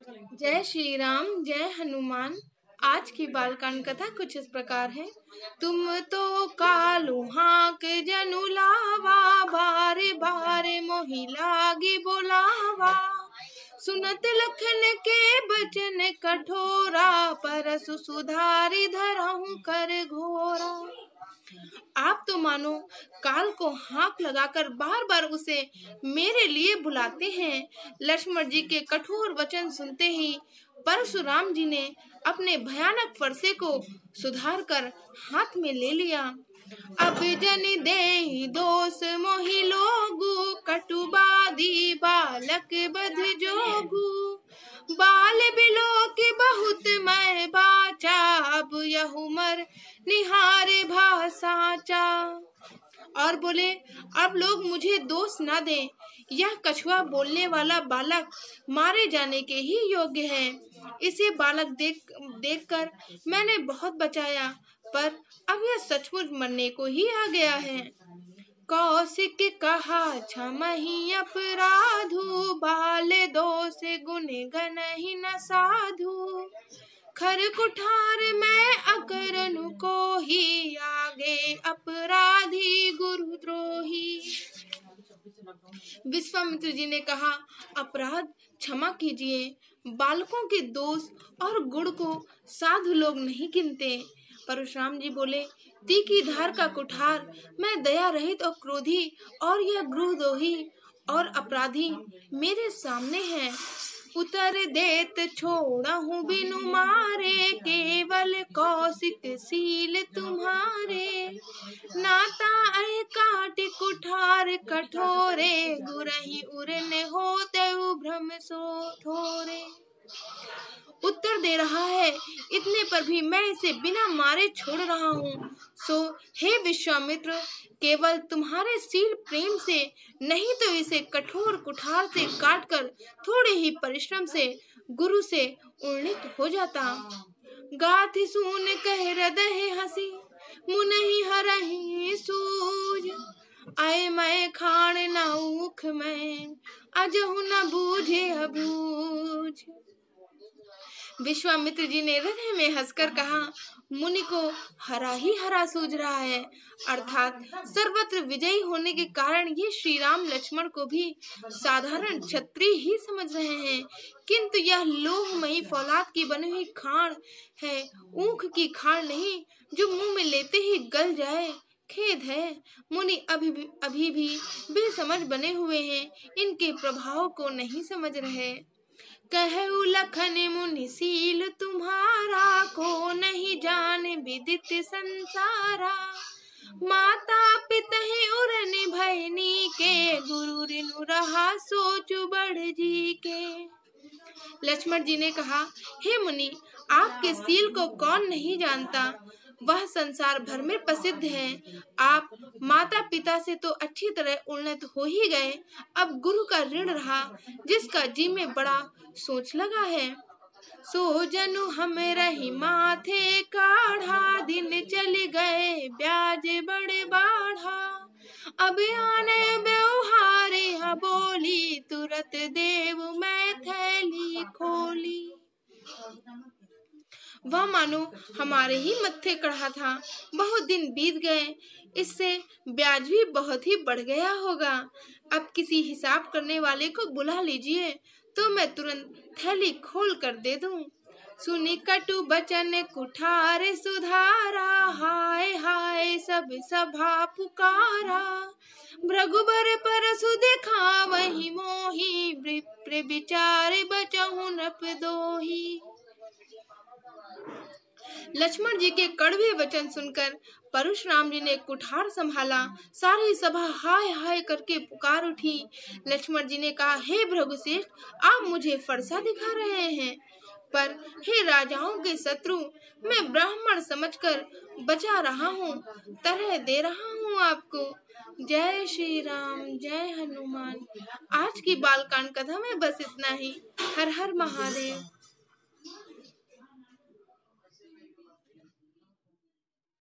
जय श्री राम, जय हनुमान। आज की बालकांड कथा कुछ इस प्रकार है। तुम तो कालू हाक जनु लावा, बारे बारे मोहि लागी बोलावा। सुनत लखन के बचन कठोरा, परसु सुधारि धरहु कर घोरा। आप तो मानो काल को हाथ लगाकर बार बार उसे मेरे लिए बुलाते हैं। लक्ष्मण जी के कठोर वचन सुनते ही परशुराम जी ने अपने भयानक फरसे को सुधार कर हाथ में ले लिया। अब जन देहि दोष मोहि लोगु, कटुबादी बालक बध जोगु। बाल बिलो की बहुत मैं बाचा, अब यहु मर निहारे भाषाचा। और बोले, अब लोग मुझे दोष ना दें, यह कछुआ बोलने वाला बालक मारे जाने के ही योग्य है। इसे बालक देखकर मैंने बहुत बचाया, पर अब यह सचमुच मरने को ही आ गया है। कौशिक कहा क्षमहि अपराधु, बाल दोष गुण गनहि न साधु। खर कुठार मैं अकरनु को ही, आगे अपराधी गुरुद्रोही। विश्वामित्र जी ने कहा, अपराध क्षमा कीजिए। बालकों के दोष और गुण को साधु लोग नहीं गिनते। परशुराम जी बोले, तीखी धार का कुठार मैं दया रहित और क्रोधी, और यह गुरुद्रोही और अपराधी मेरे सामने है। उतर देत छोड़हु बिनु मारे, केवल कौशिक सील तुम्हारे। नाता ऐ काट कुठार कठोरे, गुरहि उरन होते भ्रम सो थोरे। उत्तर दे रहा है, इतने पर भी मैं इसे बिना मारे छोड़ रहा हूँ। सो हे विश्वामित्र, केवल तुम्हारे सील प्रेम से, नहीं तो इसे कठोर कुठार से काटकर थोड़े ही परिश्रम से गुरु से उन्नीत हो जाता। गाथि सुन कह हृदय हसी, मुनहि हरहि सूझ। आए मैं खान न ऊख में, अजहु न बूझे अबूझ। विश्वामित्र जी ने हृदय में हंसकर कहा, मुनि को हरा ही हरा सूझ रहा है, अर्थात सर्वत्र विजयी होने के कारण ये श्री राम लक्ष्मण को भी साधारण क्षत्रिय ही समझ रहे हैं, किंतु यह लोहमयी फौलाद की बनी हुई खाण है, ऊख की खाण नहीं जो मुंह में लेते ही गल जाए। खेद है, मुनि अभी भी बेसमझ बने हुए हैं, इनके प्रभाव को नहीं समझ रहे। कहु लखन मुनि सील तुम्हारा, को नहीं जाने विदित संसारा। माता पितहि उरनि भयनी के, गुरु रिनु रहा सोचु बढ़ जी के। लक्ष्मण जी ने कहा, हे मुनि, आपके सील को कौन नहीं जानता, वह संसार भर में प्रसिद्ध है। आप माता पिता से तो अच्छी तरह उन्नत हो ही गए, अब गुरु का ऋण रहा, जिसका जी में बड़ा सोच लगा है। सो जनु हम रही माथे काढ़ा, दिन चल गए ब्याज बड़े बाढ़ा। अब आने व्यवहारे बोली, तुरत देव मैं थैली खोली। वह मानो हमारे ही मत्थे कढ़ा था, बहुत दिन बीत गए, इससे ब्याज भी बहुत ही बढ़ गया होगा। अब किसी हिसाब करने वाले को बुला लीजिए, तो मैं तुरंत थैली खोल कर दे दूं। सुनी कटु बचन कुठार सुधारा, हाय हाय सब सभा पुकारा। भृगुबर परसु देखा वही मोही, विप्र विचार बचहु नृप दोही। लक्ष्मण जी के कड़वे वचन सुनकर परशुराम जी ने कुठार संभाला। सारी सभा हाय हाय करके पुकार उठी। लक्ष्मण जी ने कहा, हे भृगुश्रेष्ठ, आप मुझे फरसा दिखा रहे हैं, पर हे राजाओं के शत्रु, मैं ब्राह्मण समझकर बचा रहा हूँ, तरह दे रहा हूँ आपको। जय श्री राम, जय हनुमान। आज की बालकांड कथा में बस इतना ही। हर हर महादेव।